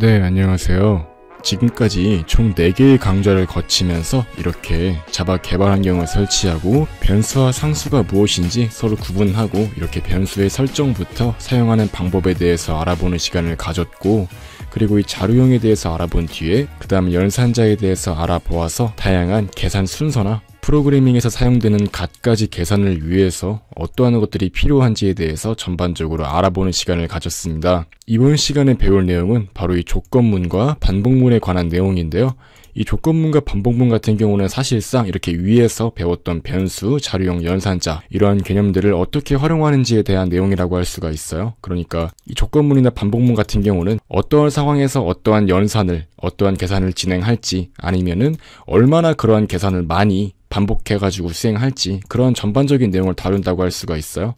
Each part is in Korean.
네, 안녕하세요. 지금까지 총 4개의 강좌를 거치면서 이렇게 자바 개발 환경을 설치하고 변수와 상수가 무엇인지 서로 구분하고 이렇게 변수의 설정부터 사용하는 방법에 대해서 알아보는 시간을 가졌고, 그리고 이 자료형에 대해서 알아본 뒤에 그 다음 연산자에 대해서 알아보아서 다양한 계산 순서나 프로그래밍에서 사용되는 갖가지 계산을 위해서 어떠한 것들이 필요한지에 대해서 전반적으로 알아보는 시간을 가졌습니다. 이번 시간에 배울 내용은 바로 이 조건문과 반복문에 관한 내용인데요. 이 조건문과 반복문 같은 경우는 사실상 이렇게 위에서 배웠던 변수, 자료형, 연산자 이러한 개념들을 어떻게 활용하는지에 대한 내용이라고 할 수가 있어요. 그러니까 이 조건문이나 반복문 같은 경우는 어떠한 상황에서 어떠한 연산을, 어떠한 계산을 진행할지, 아니면은 얼마나 그러한 계산을 많이 반복해가지고 수행할지, 그런 전반적인 내용을 다룬다고 할 수가 있어요.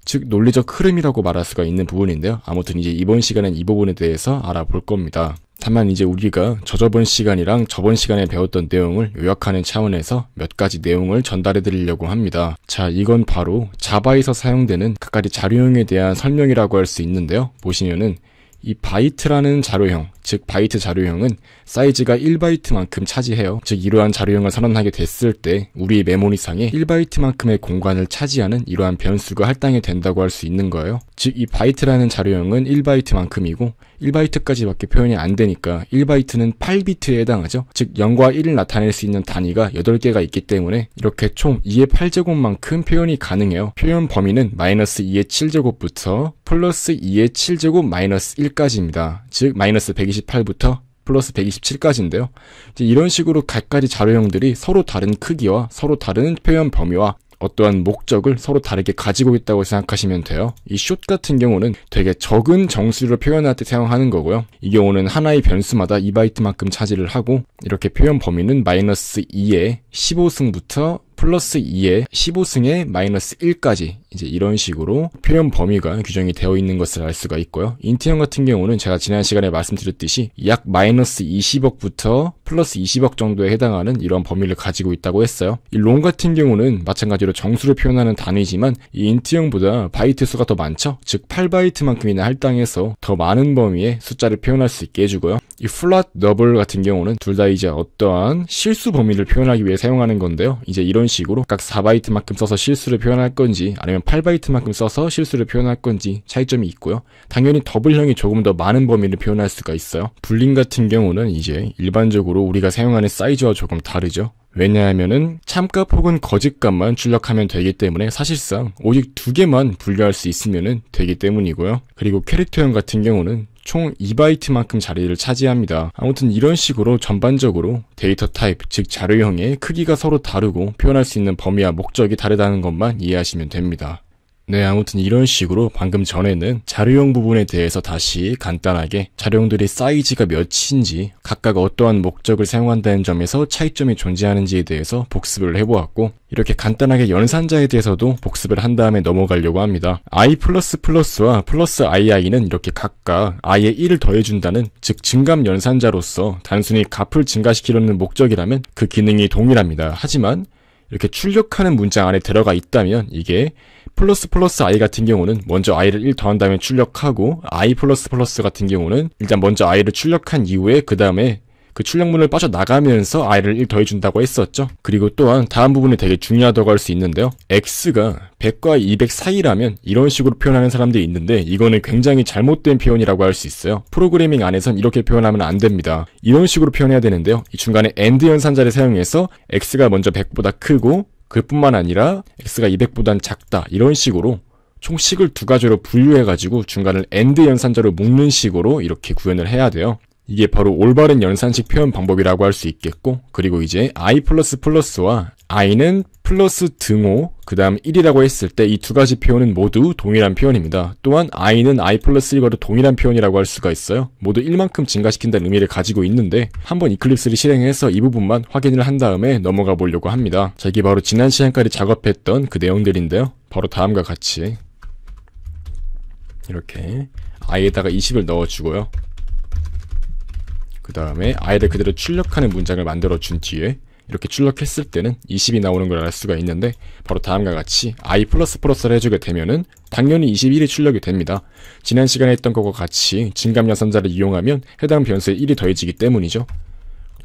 즉 논리적 흐름이라고 말할 수가 있는 부분인데요. 아무튼 이제 이번 시간엔 이 부분에 대해서 알아볼 겁니다. 다만 이제 우리가 저번 시간이랑 저번 시간에 배웠던 내용을 요약하는 차원에서 몇 가지 내용을 전달해 드리려고 합니다. 자, 이건 바로 자바에서 사용되는 각가지 자료형에 대한 설명이라고 할 수 있는데요. 보시면은 이 바이트라는 자료형, 즉 바이트 자료형은 사이즈가 1바이트만큼 차지해요. 즉 이러한 자료형을 선언하게 됐을 때 우리의 메모리상에 1바이트만큼의 공간을 차지하는 이러한 변수가 할당이 된다고 할 수 있는 거예요. 즉 이 바이트라는 자료형은 1바이트만큼이고 1바이트까지밖에 표현이 안 되니까 1바이트는 8비트에 해당하죠. 즉 0과 1을 나타낼 수 있는 단위가 8개가 있기 때문에 이렇게 총 2의 8제곱만큼 표현이 가능해요. 표현 범위는 마이너스 2의 7제곱부터 플러스 2의 7제곱 마이너스 1까지입니다. 즉 마이너스 128부터 플러스 127까지인데요. 이제 이런 식으로 각가지 자료형들이 서로 다른 크기와 서로 다른 표현 범위와 어떠한 목적을 서로 다르게 가지고 있다고 생각하시면 돼요. 이 숏 같은 경우는 되게 적은 정수를 표현할 때 사용하는 거고요. 이 경우는 하나의 변수마다 2바이트만큼 차지를 하고, 이렇게 표현 범위는 마이너스 2의 15승부터 플러스 2의 15승의 마이너스 1까지 이제 이런 식으로 표현 범위가 규정이 되어 있는 것을 알 수가 있고요. 인트형 같은 경우는 제가 지난 시간에 말씀드렸듯이 약 마이너스 20억부터 플러스 20억 정도에 해당하는 이런 범위를 가지고 있다고 했어요. 이 롱 같은 경우는 마찬가지로 정수를 표현하는 단위지만 이 인트형보다 바이트 수가 더 많죠. 즉 8바이트만큼이나 할당해서 더 많은 범위의 숫자를 표현할 수 있게 해주고요. 이 플랫 더블 같은 경우는 둘 다 이제 어떠한 실수 범위를 표현하기 위해 사용하는 건데요. 이제 이런 식으로 각 4바이트만큼 써서 실수를 표현할 건지 아니면 8바이트만큼 써서 실수를 표현할 건지 차이점이 있고요. 당연히 더블형이 조금 더 많은 범위를 표현할 수가 있어요. 불링 같은 경우는 이제 일반적으로 우리가 사용하는 사이즈와 조금 다르죠. 왜냐하면은 참값 혹은 거짓값만 출력하면 되기 때문에 사실상 오직 2개만 분류할 수 있으면은 되기 때문이고요. 그리고 캐릭터형 같은 경우는 총 2바이트만큼 자리를 차지합니다. 아무튼 이런 식으로 전반적으로 데이터 타입, 즉 자료형의 크기가 서로 다르고 표현할 수 있는 범위와 목적이 다르다는 것만 이해하시면 됩니다. 네, 아무튼 이런 식으로 방금 전에는 자료형 부분에 대해서 다시 간단하게 자료형들이 사이즈가 몇인지 각각 어떠한 목적을 사용한다는 점에서 차이점이 존재하는지에 대해서 복습을 해보았고, 이렇게 간단하게 연산자에 대해서도 복습을 한 다음에 넘어가려고 합니다. i++와 플러스 ii는 이렇게 각각 i에 1을 더해준다는, 즉 증감 연산자로서 단순히 값을 증가시키려는 목적이라면 그 기능이 동일합니다. 하지만 이렇게 출력하는 문장 안에 들어가 있다면 이게 플러스 i 같은 경우는 먼저 i를 1 더한 다음에 출력하고, i++ 같은 경우는 일단 먼저 i를 출력한 이후에 그 다음에 그 출력문을 빠져나가면서 i를 1 더해준다고 했었죠. 그리고 또한 다음 부분이 되게 중요하다고 할 수 있는데요. x가 100과 200 사이라면 이런 식으로 표현하는 사람들이 있는데 이거는 굉장히 잘못된 표현이라고 할 수 있어요. 프로그래밍 안에선 이렇게 표현하면 안 됩니다. 이런 식으로 표현해야 되는데요. 이 중간에 AND 연산자를 사용해서 x가 먼저 100보다 크고 그뿐만 아니라 x가 200보단 작다, 이런 식으로 총 식을 2가지로 분류해가지고 중간을 AND 연산자로 묶는 식으로 이렇게 구현을 해야 돼요. 이게 바로 올바른 연산식 표현 방법이라고 할 수 있겠고, 그리고 이제 i++와 i는 플러스 등호 그 다음 1이라고 했을 때 이 2가지 표현은 모두 동일한 표현입니다. 또한 i는 i+1과도 동일한 표현이라고 할 수가 있어요. 모두 1만큼 증가시킨다는 의미를 가지고 있는데 한번 이클립스를 실행해서 이 부분만 확인을 한 다음에 넘어가 보려고 합니다. 자, 이게 바로 지난 시간까지 작업했던 그 내용들인데요. 바로 다음과 같이 이렇게 i에다가 20을 넣어주고요. 그 다음에 i를 그대로 출력하는 문장을 만들어 준 뒤에 이렇게 출력했을 때는 20이 나오는 걸 알 수가 있는데 바로 다음과 같이 i++를 해주게 되면은 당연히 21이 출력이 됩니다. 지난 시간에 했던 것과 같이 증감연산자를 이용하면 해당 변수에 1이 더해지기 때문이죠.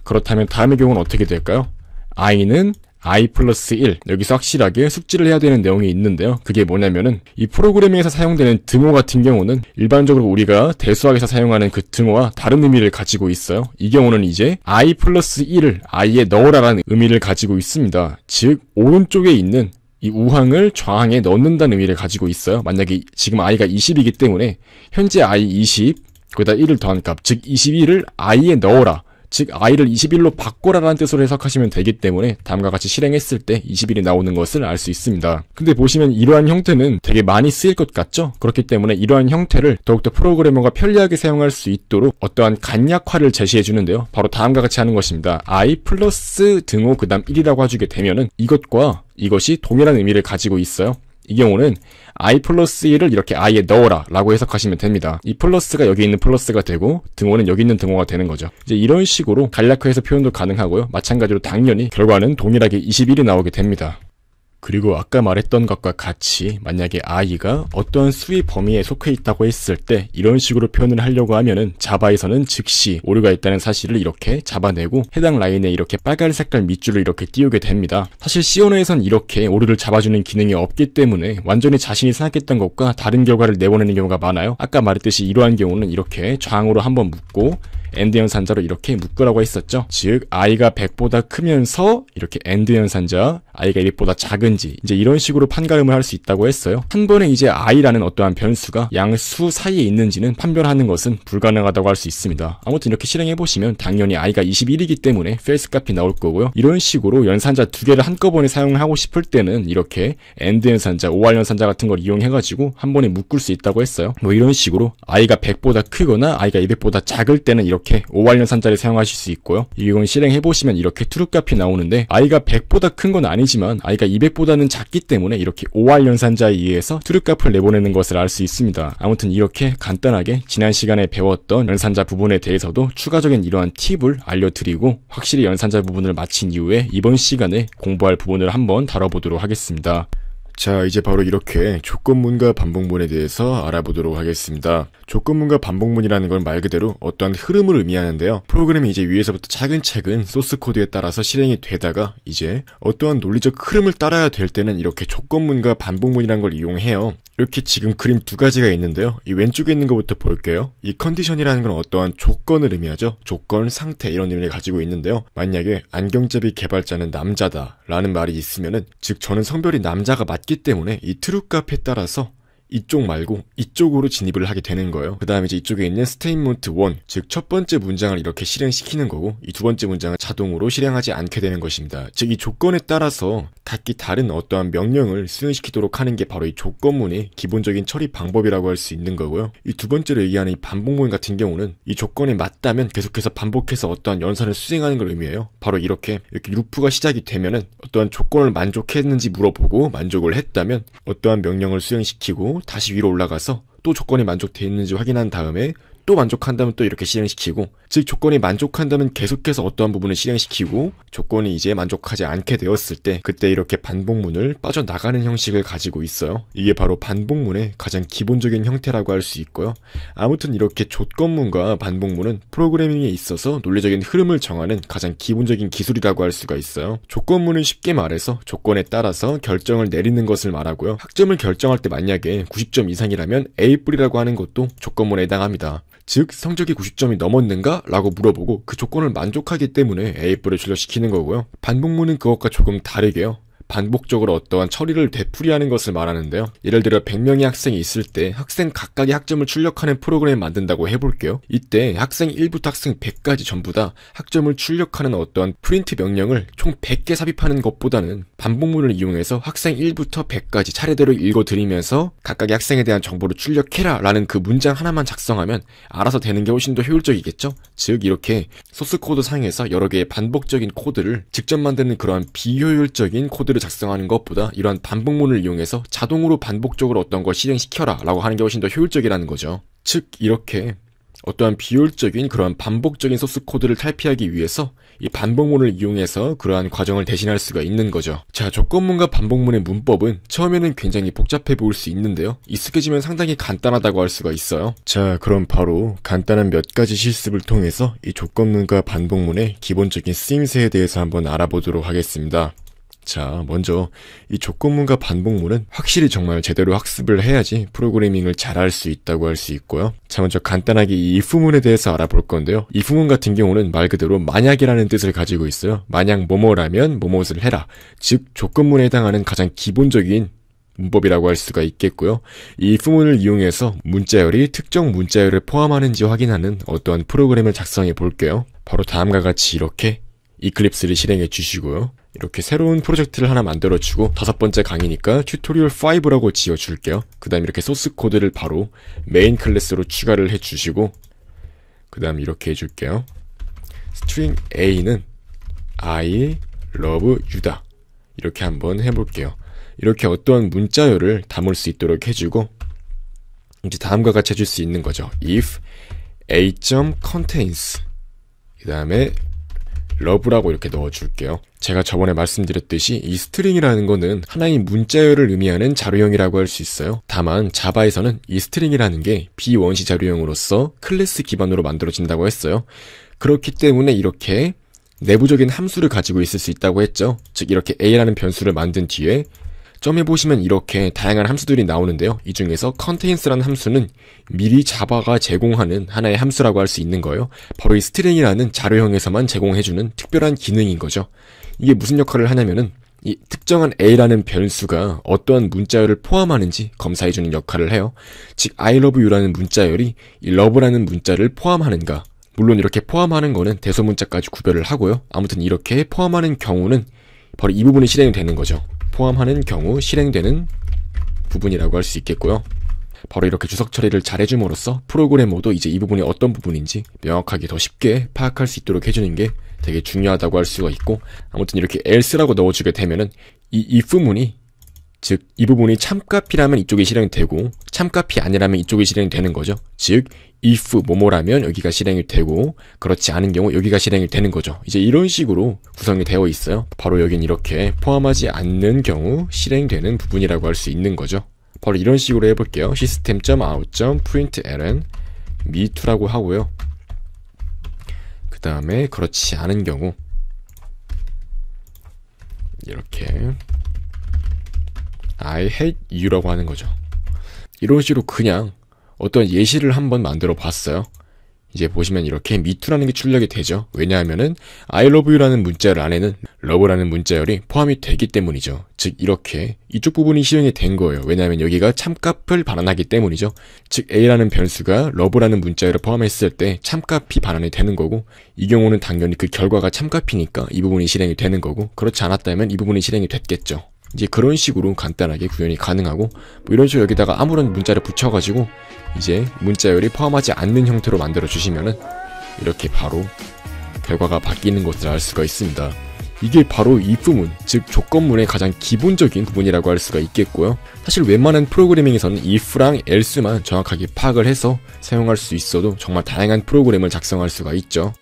그렇다면 다음의 경우는 어떻게 될까요? i는 i+1 여기서 확실하게 숙지를 해야 되는 내용이 있는데요. 그게 뭐냐면은 이 프로그래밍에서 사용되는 등호 같은 경우는 일반적으로 우리가 대수학에서 사용하는 그 등호와 다른 의미를 가지고 있어요. 이 경우는 이제 i+1을 i에 넣으라라는 의미를 가지고 있습니다. 즉 오른쪽에 있는 이 우항을 좌항에 넣는다는 의미를 가지고 있어요. 만약에 지금 i가 20이기 때문에 현재 i 20 거기다 1을 더한 값, 즉 21을 i에 넣어라, 즉 i를 21로 바꿔라라는 뜻으로 해석하시면 되기 때문에 다음과 같이 실행했을 때 21이 나오는 것을 알 수 있습니다. 근데 보시면 이러한 형태는 되게 많이 쓰일 것 같죠? 그렇기 때문에 이러한 형태를 더욱더 프로그래머가 편리하게 사용할 수 있도록 어떠한 간략화를 제시해 주는데요. 바로 다음과 같이 하는 것입니다. i 플러스 등호 그 다음 1이라고 해주게 되면은 이것과 이것이 동일한 의미를 가지고 있어요. 이 경우는 i+1을 이렇게 i에 넣어라 라고 해석하시면 됩니다. 이 플러스가 여기 있는 플러스가 되고 등호는 여기 있는 등호가 되는 거죠. 이제 이런 식으로 간략화해서 표현도 가능하고요. 마찬가지로 당연히 결과는 동일하게 21이 나오게 됩니다. 그리고 아까 말했던 것과 같이 만약에 i가 어떠한 수의 범위에 속해 있다고 했을 때 이런 식으로 표현을 하려고 하면은 자바에서는 즉시 오류가 있다는 사실을 이렇게 잡아내고 해당 라인에 이렇게 빨간 색깔 밑줄을 이렇게 띄우게 됩니다. 사실 C 언어에선 이렇게 오류를 잡아주는 기능이 없기 때문에 완전히 자신이 생각했던 것과 다른 결과를 내보내는 경우가 많아요. 아까 말했듯이 이러한 경우는 이렇게 좌항으로 한번 묶고 AND 연산자로 이렇게 묶으라고 했었죠. 즉 i가 100보다 크면서 이렇게 AND 연산자 i가 1보다 작은지 이제 이런 식으로 판가름을 할 수 있다고 했어요. 한 번에 이제 i라는 어떠한 변수가 양수 사이에 있는지는 판별하는 것은 불가능하다고 할 수 있습니다. 아무튼 이렇게 실행해보시면 당연히 i가 21이기 때문에 false 값이 나올 거고요. 이런 식으로 연산자 두 개를 한꺼번에 사용하고 싶을 때는 이렇게 AND 연산자, OR 연산자 같은 걸 이용해가지고 한 번에 묶을 수 있다고 했어요. 뭐 이런 식으로 i가 100보다 크거나 i가 200보다 작을 때는 이렇게 OR 연산자를 사용하실 수 있고요. 이건 실행해보시면 이렇게 true 값이 나오는데 i가 100보다 큰 건 아니지만 i가 200보다는 작기 때문에 이렇게 OR 연산자에 의해서 true 값을 내보내는 것을 알 수 있습니다. 아무튼 이렇게 간단하게 지난 시간에 배웠던 연산자 부분에 대해서도 추가적인 이러한 팁을 알려드리고 확실히 연산자 부분을 마친 이후에 이번 시간에 공부할 부분을 한번 다뤄보도록 하겠습니다. 자, 이제 바로 이렇게 조건문과 반복문에 대해서 알아보도록 하겠습니다. 조건문과 반복문이라는 건 말 그대로 어떠한 흐름을 의미하는데요. 프로그램이 이제 위에서부터 차근차근 소스 코드에 따라서 실행이 되다가 이제 어떠한 논리적 흐름을 따라야 될 때는 이렇게 조건문과 반복문이라는 걸 이용해요. 이렇게 지금 그림 두 가지가 있는데요. 이 왼쪽에 있는 것부터 볼게요. 이 컨디션이라는 건 어떠한 조건을 의미하죠. 조건, 상태 이런 의미를 가지고 있는데요. 만약에 안경제비 개발자는 남자다 라는 말이 있으면은 즉 저는 성별이 남자가 맞기 때문에 이 true 값에 따라서 이쪽 말고 이쪽으로 진입을 하게 되는 거예요. 그 다음에 이제 이쪽에 있는 statement 1, 즉 첫 번째 문장을 이렇게 실행시키는 거고 이 두 번째 문장은 자동으로 실행하지 않게 되는 것입니다. 즉 이 조건에 따라서 각기 다른 어떠한 명령을 수행시키도록 하는 게 바로 이 조건문의 기본적인 처리 방법이라고 할 수 있는 거고요. 이 두 번째로 얘기하는 이 반복문 같은 경우는 이 조건에 맞다면 계속해서 반복해서 어떠한 연산을 수행하는 걸 의미해요. 바로 이렇게 루프가 시작이 되면은 어떠한 조건을 만족했는지 물어보고 만족을 했다면 어떠한 명령을 수행시키고 다시 위로 올라가서 또 조건이 만족되어 있는지 확인한 다음에 또 만족한다면 또 이렇게 실행시키고 즉 조건이 만족한다면 계속해서 어떠한 부분을 실행시키고 조건이 이제 만족하지 않게 되었을 때 그때 이렇게 반복문을 빠져나가는 형식을 가지고 있어요. 이게 바로 반복문의 가장 기본적인 형태라고 할 수 있고요. 아무튼 이렇게 조건문과 반복문은 프로그래밍에 있어서 논리적인 흐름을 정하는 가장 기본적인 기술이라고 할 수가 있어요. 조건문은 쉽게 말해서 조건에 따라서 결정을 내리는 것을 말하고요. 학점을 결정할 때 만약에 90점 이상이라면 A뿔이라고 하는 것도 조건문에 해당합니다. 즉 성적이 90점이 넘었는가? 라고 물어보고 그 조건을 만족하기 때문에 A뿔을 출력시키는 거고요. 반복문은 그것과 조금 다르게요. 반복적으로 어떠한 처리를 되풀이하는 것을 말하는데요. 예를 들어 100명의 학생이 있을 때 학생 각각의 학점을 출력하는 프로그램을 만든다고 해볼게요. 이때 학생 1부터 학생 100까지 전부 다 학점을 출력하는 어떠한 프린트 명령을 총 100개 삽입하는 것보다는 반복문을 이용해서 학생 1부터 100까지 차례대로 읽어드리면서 각각의 학생에 대한 정보를 출력해라 라는 그 문장 하나만 작성하면 알아서 되는 게 훨씬 더 효율적이겠죠? 즉 이렇게 소스코드 상에서 여러 개의 반복적인 코드를 직접 만드는 그러한 비효율적인 코드를 작성하는 것보다 이러한 반복문을 이용해서 자동으로 반복적으로 어떤 걸 실행시켜라 라고 하는 게 훨씬 더 효율적이라는 거죠. 즉 이렇게 어떠한 비효율적인 그러한 반복적인 소스 코드를 탈피하기 위해서 이 반복문을 이용해서 그러한 과정을 대신할 수가 있는 거죠. 자, 조건문과 반복문의 문법은 처음에는 굉장히 복잡해 보일 수 있는데요. 익숙해지면 상당히 간단하다고 할 수가 있어요. 자, 그럼 바로 간단한 몇 가지 실습을 통해서 이 조건문과 반복문의 기본적인 쓰임새에 대해서 한번 알아보도록 하겠습니다. 자, 먼저 이 조건문과 반복문은 확실히 정말 제대로 학습을 해야지 프로그래밍을 잘할 수 있다고 할 수 있고요. 자, 먼저 간단하게 이 if문에 대해서 알아볼 건데요. if문 같은 경우는 말 그대로 만약이라는 뜻을 가지고 있어요. 만약 뭐뭐라면 뭐뭇을 해라. 즉 조건문에 해당하는 가장 기본적인 문법이라고 할 수가 있겠고요. 이 if문을 이용해서 문자열이 특정 문자열을 포함하는지 확인하는 어떠한 프로그램을 작성해 볼게요. 바로 다음과 같이 이렇게 이클립스를 실행해 주시고요. 이렇게 새로운 프로젝트를 하나 만들어주고 5번째 강의니까 튜토리얼 5라고 지어줄게요. 그 다음 이렇게 소스 코드를 바로 메인 클래스로 추가를 해주시고 그 다음 이렇게 해줄게요. string a는 I love you다. 이렇게 한번 해볼게요. 이렇게 어떠한 문자열을 담을 수 있도록 해주고 이제 다음과 같이 해줄 수 있는 거죠. if a.contains 그 다음에 love라고 이렇게 넣어줄게요. 제가 저번에 말씀드렸듯이 이 스트링이라는 거는 하나의 문자열을 의미하는 자료형이라고 할 수 있어요. 다만 자바에서는 이 스트링이라는 게 비원시 자료형으로서 클래스 기반으로 만들어진다고 했어요. 그렇기 때문에 이렇게 내부적인 함수를 가지고 있을 수 있다고 했죠. 즉 이렇게 a라는 변수를 만든 뒤에 점에 보시면 이렇게 다양한 함수들이 나오는데요. 이 중에서 contains라는 함수는 미리 자바가 제공하는 하나의 함수라고 할 수 있는 거예요. 바로 이 string이라는 자료형에서만 제공해주는 특별한 기능인 거죠. 이게 무슨 역할을 하냐면은 이 특정한 a라는 변수가 어떠한 문자열을 포함하는지 검사해주는 역할을 해요. 즉 I love you라는 문자열이 이 love라는 문자를 포함하는가. 물론 이렇게 포함하는 거는 대소문자까지 구별을 하고요. 아무튼 이렇게 포함하는 경우는 바로 이 부분이 실행이 되는 거죠. 포함하는 경우 실행되는 부분이라고 할 수 있겠고요. 바로 이렇게 주석 처리를 잘 해줌으로써 프로그래머도 이제 이 부분이 어떤 부분인지 명확하게 더 쉽게 파악할 수 있도록 해주는 게 되게 중요하다고 할 수가 있고 아무튼 이렇게 else라고 넣어주게 되면은 이 if문이 즉 이 부분이 참값이라면 이쪽이 실행되고 참값이 아니라면 이쪽이 실행되는 거죠. 즉 if 뭐뭐라면 여기가 실행이 되고 그렇지 않은 경우 여기가 실행이 되는 거죠. 이제 이런 식으로 구성이 되어 있어요. 바로 여긴 이렇게 포함하지 않는 경우 실행되는 부분이라고 할 수 있는 거죠. 바로 이런 식으로 해볼게요. system.out.println me2라고 하고요. 그 다음에 그렇지 않은 경우 이렇게 I hate you라고 하는 거죠. 이런 식으로 그냥 어떤 예시를 한번 만들어 봤어요. 이제 보시면 이렇게 me2라는 게 출력이 되죠. 왜냐하면은 I love you라는 문자열 안에는 love라는 문자열이 포함이 되기 때문이죠. 즉 이렇게 이쪽 부분이 실행이 된 거예요. 왜냐하면 여기가 참값을 반환하기 때문이죠. 즉 a라는 변수가 love라는 문자열을 포함했을 때 참값이 반환이 되는 거고 이 경우는 당연히 그 결과가 참값이니까 이 부분이 실행이 되는 거고 그렇지 않았다면 이 부분이 실행이 됐겠죠. 이제 그런 식으로 간단하게 구현이 가능하고 뭐 이런 식으로 여기다가 아무런 문자를 붙여가지고 이제 문자열이 포함하지 않는 형태로 만들어 주시면은 이렇게 바로 결과가 바뀌는 것을 알 수가 있습니다. 이게 바로 if문, 즉 조건문의 가장 기본적인 부분이라고 할 수가 있겠고요. 사실 웬만한 프로그래밍에서는 if랑 else만 정확하게 파악을 해서 사용할 수 있어도 정말 다양한 프로그램을 작성할 수가 있죠.